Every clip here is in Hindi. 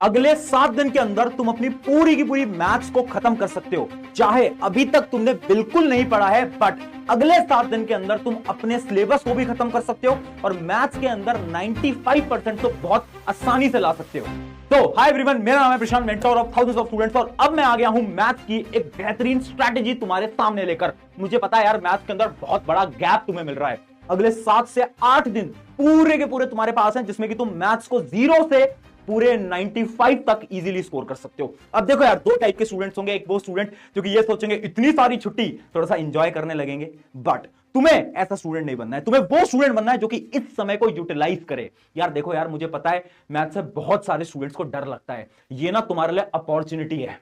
अगले 7 दिन के अंदर तुम अपनी पूरी की पूरी मैथ्स को खत्म कर सकते हो। चाहे अभी तक तुमने बिल्कुल नहीं पढ़ा है, बट अगले 7 दिन के अंदर तुम अपने सिलेबस को भी खत्म कर सकते हो और मैथ्स के अंदर 95% तो बहुत आसानी से ला सकते हो। तो हाय एवरीवन, मेरा नाम है Prashant, mentor of thousands of students, और अब मैं आ गया हूं मैथ्स की एक बेहतरीन स्ट्रैटेजी तुम्हारे सामने लेकर। मुझे पता है यार, मैथ्स के अंदर बहुत बड़ा गैप तुम्हें मिल रहा है। अगले 7 से 8 दिन पूरे के पूरे तुम्हारे पास हैं, जिसमें कि तुम मैथ्स को 0 से पूरे 95 तक इजीली स्कोर कर सकते हो। अब देखो यार, दो टाइप के स्टूडेंट्स होंगे। एक वो स्टूडेंट जो कि ये सोचेंगे इतनी सारी छुट्टी, थोड़ा सा एंजॉय करने लगेंगे, बट तुम्हें ऐसा स्टूडेंट नहीं बनना है। तुम्हें वो स्टूडेंट बनना है जो कि इस समय को यूटिलाइज करे। यार देखो यार, मुझे पता है मैथ से बहुत सारे स्टूडेंट्स को डर लगता है। ये ना तुम्हारे लिए अपॉर्चुनिटी है।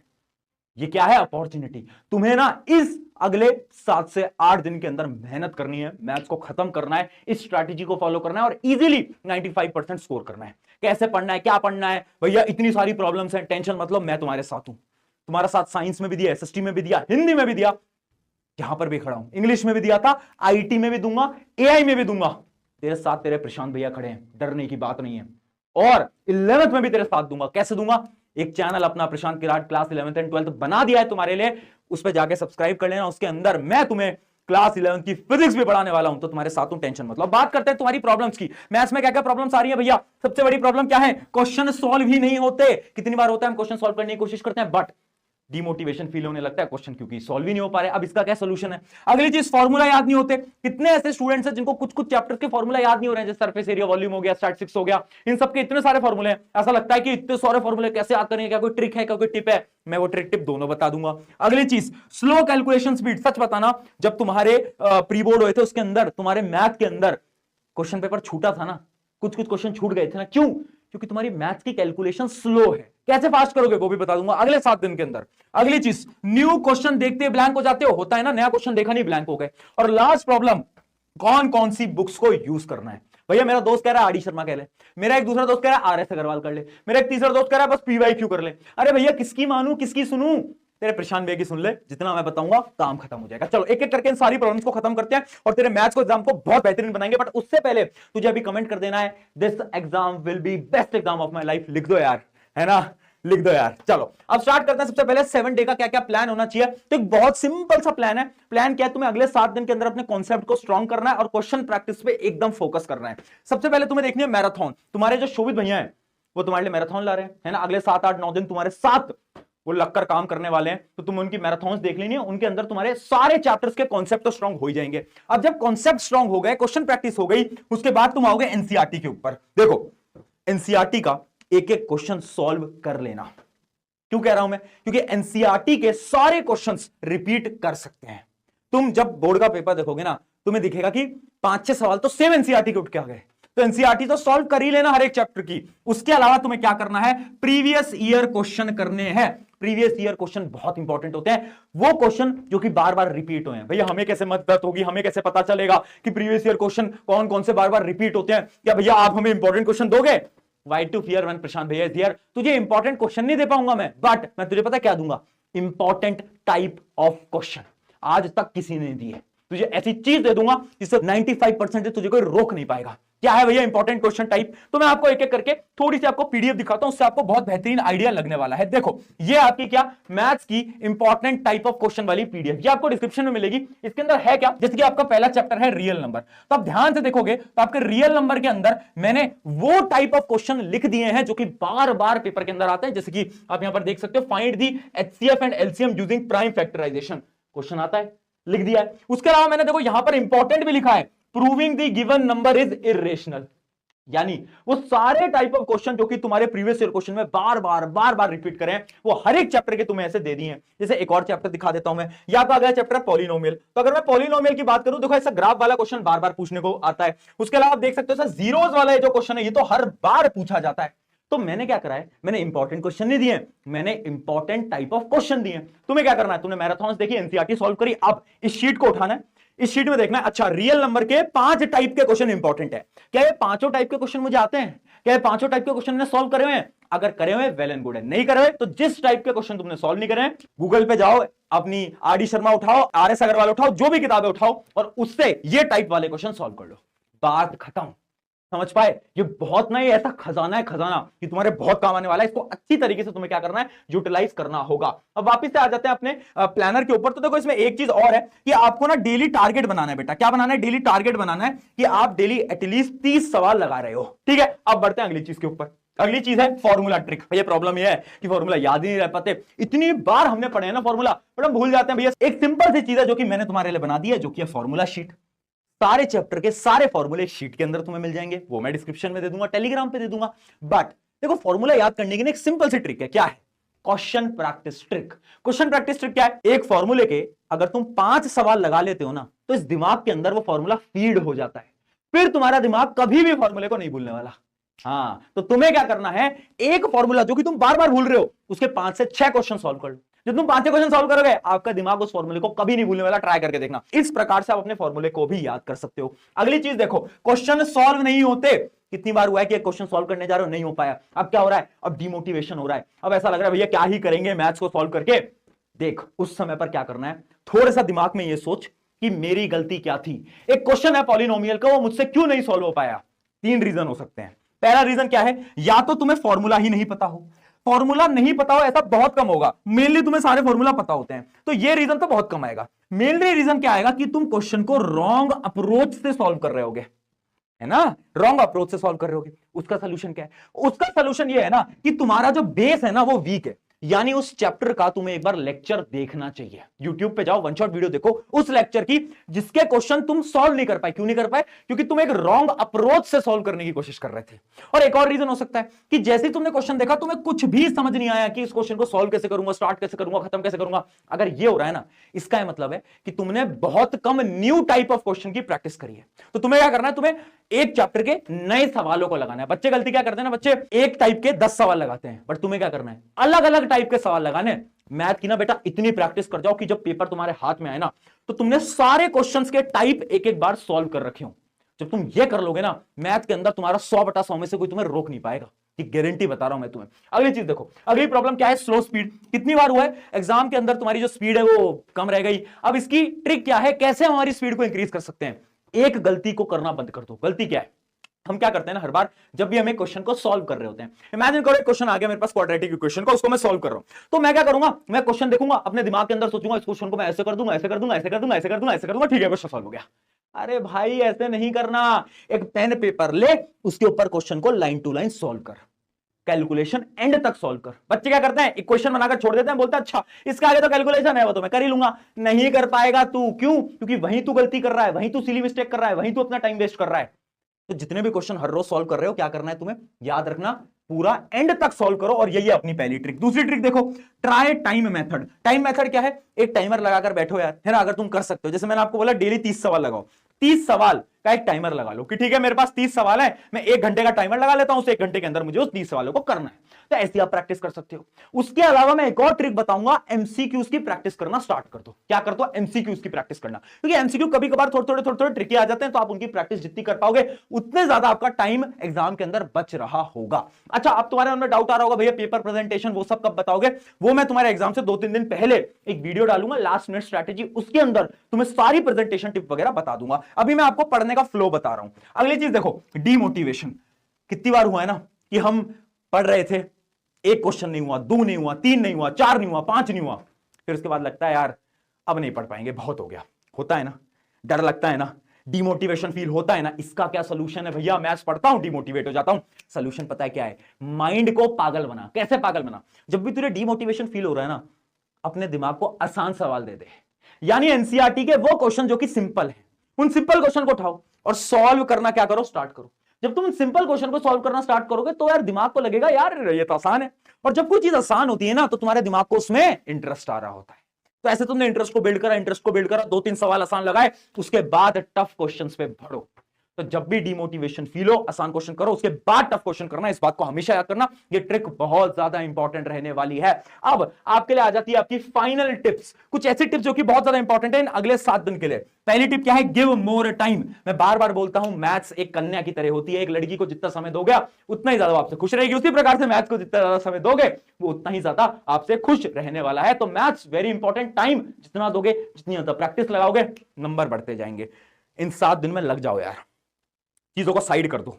ये क्या है? अपॉर्चुनिटी। तुम्हें ना इस अगले 7 से 8 दिन के अंदर मेहनत करनी है, मैथ्स को खत्म करना है, इस स्ट्रैटेजी को फॉलो करना है और इजीली 95% स्कोर करना है। कैसे पढ़ना है, क्या पढ़ना है? भैया इतनी सारी प्रॉब्लम्स हैं, टेंशन मतलब, मैं तुम्हारे साथ हूं। तुम्हारा साथ साइंस में भी दिया, एसएसटी में भी दिया, हिंदी में भी दिया, यहां पर भी खड़ा हूं, इंग्लिश में भी दिया था, आईटी में भी दूंगा, एआई में भी दूंगा। तेरे साथ तेरे प्रशांत भैया खड़े हैं, डरने की बात नहीं है। और 11th में भी तेरे साथ दूंगा। कैसे दूंगा? एक चैनल अपना प्रशांत किराट क्लास 11th एंड 12th बना दिया है तुम्हारे लिए, उस पर जाके सब्सक्राइब कर लेना। उसके अंदर मैं तुम्हें क्लास 11th की फिजिक्स भी पढ़ाने वाला हूं, तो तुम्हारे साथ हूं, टेंशन मतलब। बात करते हैं तुम्हारी प्रॉब्लम्स की। मैथ्स में क्या क्या प्रॉब्लम्स आ रही है भैया? सबसे बड़ी प्रॉब्लम क्या है? क्वेश्चन सॉल्व ही नहीं होते। कितनी बार होता है हम क्वेश्चन सॉल्व करने की कोशिश करते हैं, बट डिमोटिवेशन फील होने लगता है क्वेश्चन क्योंकि सॉल्व ही नहीं हो पा रहे। अब इसका क्या सोल्यूशन है? अगली चीज, फॉर्मूला याद नहीं होते। कितने ऐसे स्टूडेंट्स हैं जिनको कुछ कुछ चैप्टर्स के फॉर्मूला याद नहीं हो रहे हैं, जैसे सरफेस एरिया, वॉल्यूम हो गया, स्टैटिस्टिक्स हो गया, इन सबके इतने सारे फॉर्मूले हैं। ऐसा लगता है कि इतने सारे फॉर्मूले कैसे याद करेंगे? क्या कोई ट्रिक है, क्या कोई टिप है? मैं वो ट्रिक टिप दोनों बता दूंगा। अगली चीज, स्लो कैलकुलेशन स्पीड। सच बताना, जब तुम्हारे प्री बोर्ड हुए थे उसके अंदर तुम्हारे मैथ के अंदर क्वेश्चन पेपर छूटा था ना, कुछ कुछ क्वेश्चन छूट गए थे ना, क्यों? क्योंकि तुम्हारी मैथ्स की कैलकुलेशन स्लो है। कैसे फास्ट करोगे वो भी बता दूंगा अगले 7 दिन के अंदर। अगली चीज, न्यू क्वेश्चन देखते ब्लैंक हो जाते हो, होता है ना, नया क्वेश्चन देखा नहीं, ब्लैंक हो गए। और लास्ट प्रॉब्लम, कौन कौन सी बुक्स को यूज करना है। भैया मेरा दोस्त कह रहा है आर डी शर्मा कह ले, मेरा एक दूसरा दोस्त कह रहा है आर एस अग्रवाल कर ले, मेरा एक तीसरा दोस्त कह रहा है बस पीवाईक्यू कर ले। अरे भैया किसकी मानूं, किसकी सुनूं? तेरे प्रशांत भैया की सुन ले, जितना मैं बताऊंगा काम खत्म हो जाएगा। चलो एक एक करके इन सारी प्रॉब्लम्स को खत्म करते हैं और तेरे मैथ्स को एग्जाम को बहुत बेहतरीन बनाएंगे। बट उससे पहले तुझे अभी कमेंट कर देना है, this exam will be best exam of my life. लिख दो यार, है ना, लिख दो यार। चलो अब स्टार्ट करते हैं। सबसे पहले 7 डे का क्या क्या प्लान होना चाहिए। तो एक बहुत सिंपल सा प्लान है। प्लान क्या है? तुम्हें अगले 7 दिन के अंदर अपने कॉन्सेप्ट को स्ट्रॉन्ग करना है और क्वेश्चन प्रैक्टिस पे एकदम फोकस करना है। सबसे पहले तुम्हें देखनी है मैराथन। तुम्हारे जो शोभित भैया हैं वो तुम्हारे लिए मैराथन ला रहे हैं, है ना। अगले 7 8 9 दिन तुम्हारे साथ वो लगकर काम करने वाले हैं, तो तुम उनकी मैराथन्स देख लेनी है। उनके अंदर तुम्हारे सारे चैप्टर्स के कॉन्सेप्ट तो स्ट्रांग हो ही जाएंगे। अब जब कॉन्सेप्ट स्ट्रांग हो गए, क्वेश्चन प्रैक्टिस हो गई, उसके बाद तुम आओगे एनसीईआरटी के ऊपर। देखो एनसीईआरटी का एक एक क्वेश्चन सॉल्व कर लेना। क्यों कह रहा हूं मैं? क्योंकि एनसीईआरटी के सारे क्वेश्चंस रिपीट कर सकते हैं। तुम जब बोर्ड का पेपर देखोगे ना, तुम्हें दिखेगा कि 5-6 सवाल तो सेम एनसीईआरटी के उठ के आ गए। तो एनसीईआरटी तो सॉल्व कर ही लेना हर एक चैप्टर की। उसके अलावा तुम्हें क्या करना है? प्रीवियस ईयर क्वेश्चन करने हैं। प्रीवियस ईयर क्वेश्चन बहुत इंपॉर्टेंट होते हैं, वो क्वेश्चन जो कि बार बार रिपीट हुए हैं। भैया हमें कैसे मदद होगी, हमें कैसे पता चलेगा कि प्रीवियस ईयर क्वेश्चन कौन कौन से बार बार रिपीट होते हैं? क्या भैया आप हमें इंपॉर्टेंट क्वेश्चन दोगे? वाइट टू फियर वन प्रशांत भैया हियर। तुझे इंपॉर्टेंट क्वेश्चन नहीं दे पाऊंगा मैं, बट मैं तुझे पता क्या दूंगा? Important type of question. आज तक किसी ने नहीं दिए। तुझे ऐसी चीज दे दूंगा जिससे 95% तुझे कोई रोक नहीं पाएगा। क्या है भैया इंपॉर्टेंट क्वेश्चन टाइप? तो मैं आपको एक एक करके थोड़ी सी आपको पीडीएफ दिखाता हूं, उससे आपको बहुत बेहतरीन आइडिया लगने वाला है। देखो ये आपकी क्या, मैथ्स की इंपॉर्टेंट टाइप ऑफ क्वेश्चन वाली पीडीएफ, ये आपको डिस्क्रिप्शन में मिलेगी। इसके अंदर है क्या? जैसे कि आपका पहला चैप्टर है रियल नंबर, तो आप ध्यान से देखोगे तो आपके रियल नंबर के अंदर मैंने वो टाइप ऑफ क्वेश्चन लिख दिए हैं जो कि बार बार पेपर के अंदर आते हैं। जैसे कि आप यहां पर देख सकते हो, find the HCF and LCM using prime factorisation, question आता है, लिख दिया है। उसके अलावा मैंने देखो यहां पर इंपॉर्टेंट भी लिखा है, proving the given number is irrational. यानी वो सारे टाइप ऑफ क्वेश्चन जो कि तुम्हारे प्रीवियस ईयर क्वेश्चन में बार बार रिपीट करें, वो हर एक चैप्टर के तुम्हें ऐसे दे दिए हैं। जैसे एक और चैप्टर दिखा देता हूं मैं, या तो अगला चैप्टर है पॉलिनोमियल। तो अगर मैं पॉलिनोमियल की बात करूं, देखो ऐसा ग्राफ वाला क्वेश्चन बार बार पूछने को आता है। उसके अलावा आप देख सकते हो जीरोस वाला जो क्वेश्चन है, ये तो हर बार पूछा जाता है। तो मैंने क्या करा है? मैंने इंपॉर्टेंट क्वेश्चन नहीं दिए, मैंने इंपॉर्टेंट टाइप ऑफ क्वेश्चन दिए। तुम्हें क्या करना है? तुमने मैराथन्स देखी, एनसीईआरटी सॉल्व करी, अब इस शीट को उठाना है, इस शीट में देखना है, अच्छा रियल नंबर के 5 टाइप के क्वेश्चन इंपॉर्टेंट है। क्या ये पांचों टाइप के क्वेश्चन मुझे आते हैं? क्या ये पांचों टाइप के क्वेश्चन ने सॉल्व करे हुए हैं? अगर करे हुए वेल एंड गुड है, नहीं करे हुए तो जिस टाइप के क्वेश्चन तुमने सॉल्व नहीं करे हैं, गूगल पे जाओ, अपनी आर डी शर्मा उठाओ, आर एस अग्रवाल उठाओ, जो भी किताबें उठाओ और उससे ये टाइप वाले क्वेश्चन सॉल्व कर लो। बात खत्म। समझ पाए? ये बहुत नहीं, ऐसा खजाना है, खजाना कि तुम्हारे बहुत काम आने वाला है। इसको अच्छी तरीके से तुम्हें क्या करना है, यूटिलाइज करना होगा। अब वापस से आ जाते हैं अपने प्लानर के ऊपर। तो देखो इसमें एक चीज और है कि आपको ना डेली टारगेट बनाना है बेटा। क्या बनाना है? डेली टारगेट बनाना है कि आप डेली एटलीस्ट 30 सवाल लगा रहे हो। ठीक है, अब बढ़ते हैं अगली चीज के ऊपर। अगली चीज है फॉर्मूला ट्रिक। ये प्रॉब्लम ये है कि फॉर्मूला याद ही नहीं रह पाते। इतनी बार हमने पढ़े हैं ना फॉर्मूला, बट हम भूल जाते हैं। भैया एक सिंपल सी चीज है जो कि मैंने तुम्हारे लिए बना दी है, जो कि है फॉर्मूला शीट। सारे चैप्टर के सारे फॉर्मूले शीट के अंदर तुम्हें मिल जाएंगे, वो मैं डिस्क्रिप्शन में दे दूंगा, टेलीग्राम पे दे दूंगा। बट देखो फॉर्मूला याद करने की ना एक सिंपल सी ट्रिक है। क्या है? Question practice trick. Question practice trick क्या है? एक फॉर्मूले के अगर तुम 5 सवाल लगा लेते हो ना, तो इस दिमाग के अंदर वो फॉर्मूला फीड हो जाता है। फिर तुम्हारा दिमाग कभी भी फॉर्मूले को नहीं भूलने वाला। हाँ, तो तुम्हें क्या करना है, एक फॉर्मूला जो कि तुम बार बार भूल रहे हो, उसके 5 से 6 क्वेश्चन सॉल्व कर लो। जब तुम 5 क्वेश्चन सॉल्व करोगे, आपका दिमाग उस फॉर्मूले को कभी नहीं भूलने वाला। ट्राई करके देखना। इस प्रकार से आप अपने फॉर्मूले को भी याद कर सकते हो। अगली चीज देखो, क्वेश्चन सॉल्व नहीं होते। कितनी बार हुआ है कि एक क्वेश्चन सॉल्व करने जा रहे हो, नहीं हो पाया। अब क्या हो रहा है? अब डिमोटिवेशन हो रहा है। अब ऐसा लग रहा है भैया क्या ही करेंगे मैथ्स को सॉल्व करके। देख, उस समय पर क्या करना है, थोड़ा सा दिमाग में ये सोच कि मेरी गलती क्या थी। एक क्वेश्चन है पॉलिनोमियल का, वो मुझसे क्यों नहीं सॉल्व हो पाया? 3 रीजन हो सकते हैं। पहला रीजन क्या है? या तो तुम्हें फॉर्मूला ही नहीं पता हो। फॉर्मूला नहीं पता हो ऐसा बहुत कम होगा। मेनली तुम्हें सारे फॉर्मूला पता होते हैं, तो ये रीजन तो बहुत कम आएगा। मेनली रीजन क्या आएगा कि तुम क्वेश्चन को रॉन्ग अप्रोच से सॉल्व कर रहे होगे, है ना? रॉन्ग अप्रोच से सॉल्व कर रहे होगे। उसका सोल्यूशन क्या है? उसका सोल्यूशन ये है ना कि तुम्हारा जो बेस है ना वो वीक है। यानी उस चैप्टर का तुम्हें एक बार लेक्चर देखना चाहिए। YouTube पे जाओ, वन शॉट वीडियो देखो उस लेक्चर की जिसके क्वेश्चन तुम सॉल्व नहीं कर पाए। क्यों नहीं कर पाए? क्योंकि तुम एक रॉन्ग अप्रोच से सॉल्व करने की कोशिश कर रहे थे। और एक और रीजन हो सकता है कि जैसे ही तुमने क्वेश्चन देखा, तुम्हें कुछ भी समझ नहीं आया कि इस क्वेश्चन को सॉल्व कैसे करूंगा, स्टार्ट कैसे करूंगा, खत्म कैसे करूंगा। अगर ये हो रहा है ना, इसका मतलब है कि तुमने बहुत कम न्यू टाइप ऑफ क्वेश्चन की प्रैक्टिस करी है। तो तुम्हें क्या करना है, तुम्हें एक चैप्टर के नए सवालों को लगाना है। बच्चे गलती क्या करते हैं ना, बच्चे एक टाइप के 10 सवाल लगाते हैं, बट तुम्हें क्या करना है, अलग अलग टाइप के सवाल लगाने। मैथ की ना बेटा इतनी प्रैक्टिस कर जाओ कि जब पेपर तुम्हारे हाथ में आए ना, तो तुमने सारे क्वेश्चंस के टाइप एक एक बार सॉल्व कर रखे हो। जब तुम ये कर लोगे ना, मैथ के अंदर तुम्हारा 100/100 में से कोई तुम्हें रोक नहीं पाएगा। ये गारंटी बता रहा हूं मैं तुम्हें। अगली चीज देखो, अगली प्रॉब्लम क्या है? Slow speed. कितनी बार हुआ है एग्जाम के अंदर तुम्हारी जो स्पीड है वो कम रह गई। अब इसकी ट्रिक क्या है, कैसे हम हमारी स्पीड को इंक्रीज कर सकते हैं? एक गलती को करना बंद कर दो। गलती क्या है? हम क्या करते हैं ना, हर बार जब भी हमें क्वेश्चन को सॉल्व कर रहे होते हैं, इमेजिन करो एक क्वेश्चन आ गया मेरे पास क्वाड्रेटिक इक्वेशन का, उसको मैं सॉल्व कर रहा हूं। तो मैं क्या करूंगा, मैं क्वेश्चन देखूंगा, अपने दिमाग के अंदर सोचूंगा इस क्वेश्चन को मैं ऐसे कर दूंगा, ऐसे कर दूंगा, ऐसे कर दूंगा, ऐसे कर दूंगा, ऐसे कर दूंगा, ठीक है क्वेश्चन सॉल्व हो गया। अरे भाई ऐसे नहीं करना। एक पेन पेपर ले, उसके ऊपर क्वेश्चन को लाइन टू लाइन सॉल्व कर, कैलकुलेशन एंड तक सॉल्व कर। बच्चे क्या करते हैं, इक्वेशन बनाकर छोड़ देते हैं, बोलते हैं अच्छा इसका आगे तो कैलकुलेशन है, वो तो मैं कर ही लूंगा। नहीं कर पाएगा तू। क्यों? क्योंकि वहीं तू गलती कर रहा है, वहीं तू सिली मिस्टेक कर रहा है, वहीं तू अपना टाइम वेस्ट कर रहा है। तो जितने भी क्वेश्चन हर रोज सॉल्व कर रहे हो, क्या करना है तुम्हें, याद रखना पूरा एंड तक सॉल्व करो। और यही है अपनी पहली ट्रिक। दूसरी ट्रिक देखो, try time method. Time method क्या है? एक टाइमर लगाकर बैठो यार, है ना? अगर तुम कर सकते हो, जैसे मैंने आपको बोला डेली 30 सवाल लगाओ, 30 सवाल का एक टाइमर लगा लो कि ठीक है मेरे पास 30 सवाल है, मैं 1 घंटे का टाइमर लगा लेता हूं, उस 1 घंटे के अंदर मुझे उस 30 सवालों को करना है। तो ऐसी आप प्रैक्टिस कर सकते हो। उसके अलावा मैं एक और ट्रिक बताऊंगा, एमसीक्यूज की प्रैक्टिस करना स्टार्ट कर दो। क्या कर दो? एमसीक्यूज की प्रैक्टिस करना। क्योंकि एमसीक्यू कभी कभार थोड़े थोड़े ट्रिकी आ जाते हैं, तो आप उनकी प्रैक्टिस जितनी कर पाओगे उतने ज्यादा आपका टाइम एग्जाम के अंदर बच रहा होगा। अच्छा, अब तुम्हारे मन में डाउट आ रहा होगा भैया पेपर प्रेजेंटेशन वो सब कब बताओगे? वो मैं तुम्हारे एग्जाम से 2-3 दिन पहले एक वीडियो डालूंगा, लास्ट मिनट स्ट्रैटेजी, उसके अंदर तुम्हें सारी प्रेजेंटेशन टिप वगैरह बता दूंगा। अभी मैं आपको पढ़ने का फ्लो बता रहा हूं। अगली चीज देखो, डीमोटिवेशन। कितनी बार हुआ है ना कि हम पढ़ रहे थे, एक क्वेश्चन नहीं हुआ, 2 नहीं हुआ, 3 नहीं हुआ, 4 नहीं हुआ, 5 नहीं हुआ, फिर उसके बाद लगता है यार अब नहीं पढ़ पाएंगे, बहुत हो गया। होता है ना, डर लगता है ना, डिमोटिवेशन फील होता है ना। इसका क्या सोल्यूशन है? भैया मैथ्स पढ़ता हूं डिमोटिवेट हो जाता हूं। सोल्यूशन पता है क्या है? माइंड को पागल बना। कैसे पागल बना? जब भी तुझे डिमोटिवेशन फील हो रहा है ना, अपने दिमाग को आसान सवाल दे दे। यानी एनसीईआरटी के वो क्वेश्चन जो कि सिंपल है, उन सिंपल क्वेश्चन को उठाओ और सॉल्व करना क्या करो, स्टार्ट करो। जब तुम सिंपल क्वेश्चन को सॉल्व करना स्टार्ट करोगे तो यार दिमाग को लगेगा यार ये तो आसान है। और जब कोई चीज आसान होती है ना, तो तुम्हारे दिमाग को उसमें इंटरेस्ट आ रहा होता है। तो ऐसे तुमने इंटरेस्ट को बिल्ड करा, 2-3 सवाल आसान लगाए, उसके बाद टफ क्वेश्चंस पे बढ़ो। तो जब भी डिमोटिवेशन फील हो, आसान क्वेश्चन करो, उसके बाद टफ क्वेश्चन करना। इस बात को हमेशा याद करना, ये ट्रिक बहुत ज्यादा इंपॉर्टेंट रहने वाली है। अब आपके लिए आ जाती है आपकी फाइनल टिप्स। कुछ ऐसी टिप्स जो कि बहुत ज्यादा इंपॉर्टेंट है इन अगले 7 दिन के लिए। पहली टिप क्या है? Give more time. मैं बार बार बोलता हूं, मैथ्स एक कन्या की तरह होती है। एक लड़की को जितना समय दोगे उतना ही ज्यादा आपसे खुश रहेगी। उसी प्रकार से मैथ्स को जितना ज्यादा समय दोगे वो उतना ही ज्यादा आपसे खुश रहने वाला है। तो मैथ्स वेरी इंपॉर्टेंट। टाइम जितना दोगे, जितनी ज्यादा प्रैक्टिस लगाओगे, नंबर बढ़ते जाएंगे। इन 7 दिन में लग जाओ यार, चीजों को साइड कर दो,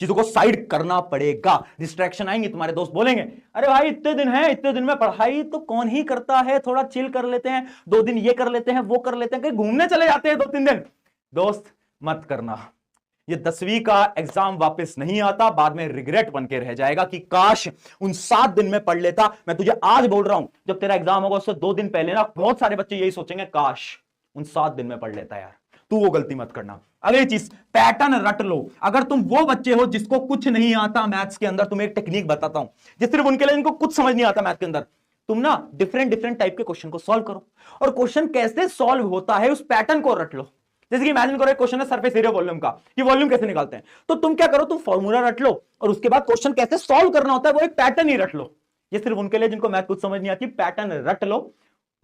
चीजों को साइड करना पड़ेगा। डिस्ट्रैक्शन आएंगे, तुम्हारे दोस्त बोलेंगे अरे भाई इतने दिन है, इतने दिन में पढ़ाई तो कौन ही करता है, थोड़ा चिल कर लेते हैं, 2 दिन ये कर लेते हैं, वो कर लेते हैं, कहीं घूमने चले जाते हैं 2-3 दिन। दोस्त मत करना, ये 10वीं का एग्जाम वापस नहीं आता, बाद में रिग्रेट बन के रह जाएगा कि काश उन 7 दिन में पढ़ लेता। मैं तुझे आज बोल रहा हूं, जब तेरा एग्जाम होगा उससे 2 दिन पहले ना बहुत सारे बच्चे यही सोचेंगे काश उन 7 दिन में पढ़ लेता यार। तू वो गलती मत करना। अगली चीज, पैटर्न रट लो। अगर तुम वो बच्चे हो जिसको कुछ नहीं आता मैथ्स के अंदर, तुम्हें एक टेक्निक बताता हूं जिस सिर्फ उनके लिए, इनको कुछ समझ नहीं आता मैथ्स के अंदर। तुम ना डिफरेंट टाइप के क्वेश्चन को सॉल्व करो, और क्वेश्चन कैसे सॉल्व होता है उस पैटर्न को रट लो। जैसे कि इमेजिन करो एक क्वेश्चन है सरफेस एरिया वॉल्यूम का, कि वॉल्यूम कैसे निकालते हैं, तो तुम क्या करो, तुम फॉर्मूला रट लो और उसके बाद क्वेश्चन कैसे सॉल्व करना होता है वो एक पैटर्न ही रट लो। ये सिर्फ उनके लिए जिनको मैथ कुछ समझ नहीं आती, पैटर्न रट लो।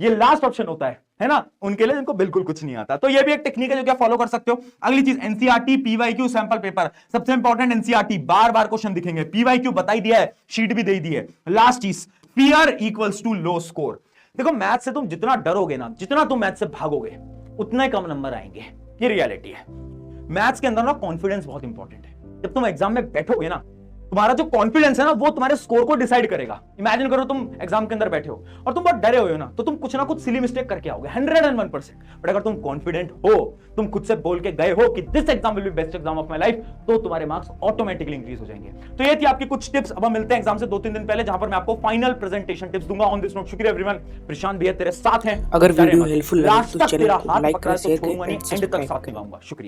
ये लास्ट ऑप्शन होता है ना, उनके लिए जिनको बिल्कुल कुछ नहीं आता। तो ये भी एक टेक्निक है जो क्या फॉलो कर सकते हो। अगली चीज, एनसीईआरटी पीवाईक्यू सैंपल पेपर, सबसे इंपॉर्टेंट एनसीईआरटी, बार बार क्वेश्चन दिखेंगे, पीवाईक्यू बता ही दिया है, शीट भी दे दी है। लास्ट चीज, fear equals to low score. देखो मैथ से तुम जितना डरोगे ना, जितना तुम मैथ से भागोगे, उतना ही कम नंबर आएंगे, ये रियलिटी है। मैथ्स के अंदर ना कॉन्फिडेंस बहुत इंपॉर्टेंट है। जब तुम एग्जाम में बैठोगे ना, तुम्हारा जो कॉन्फिडेंस है ना वो तुम्हारे स्कोर को डिसाइड करेगा। इमेजिन करो तुम एग्जाम के अंदर बैठे हो और तुम बहुत डरे हुए हो ना, तो तुम कुछ ना कुछ सिली मिस्टेक करके आओगे 101%। बट अगर तुम कॉन्फिडेंट हो, तुम खुद से बोल के गए हो कि this exam will be best exam of my life, तो तुम्हारे मार्क्स ऑटोमेटिकली इंक्रीज हो जाएंगे। तो ये थी आपकी कुछ टिप्स। अब हम मिलते हैं एग्जाम से 2-3 दिन पहले, जहां पर मैं आपको फाइनल प्रेजेंटेशन टिप्स दूंगा ऑन दिस नोट। शुक्रिया एवरीवन, प्रशांत भैया तेरे साथ हैं। अगर वीडियो हेल्पफुल लगे तो चैनल को हाथ लाइक पकड़ा करें, तो शेयर छोड़ूंगा करें नहीं, एंड एंड तक सब्सक्राइब साथ करें। निभाऊंगा। शुक्रिया।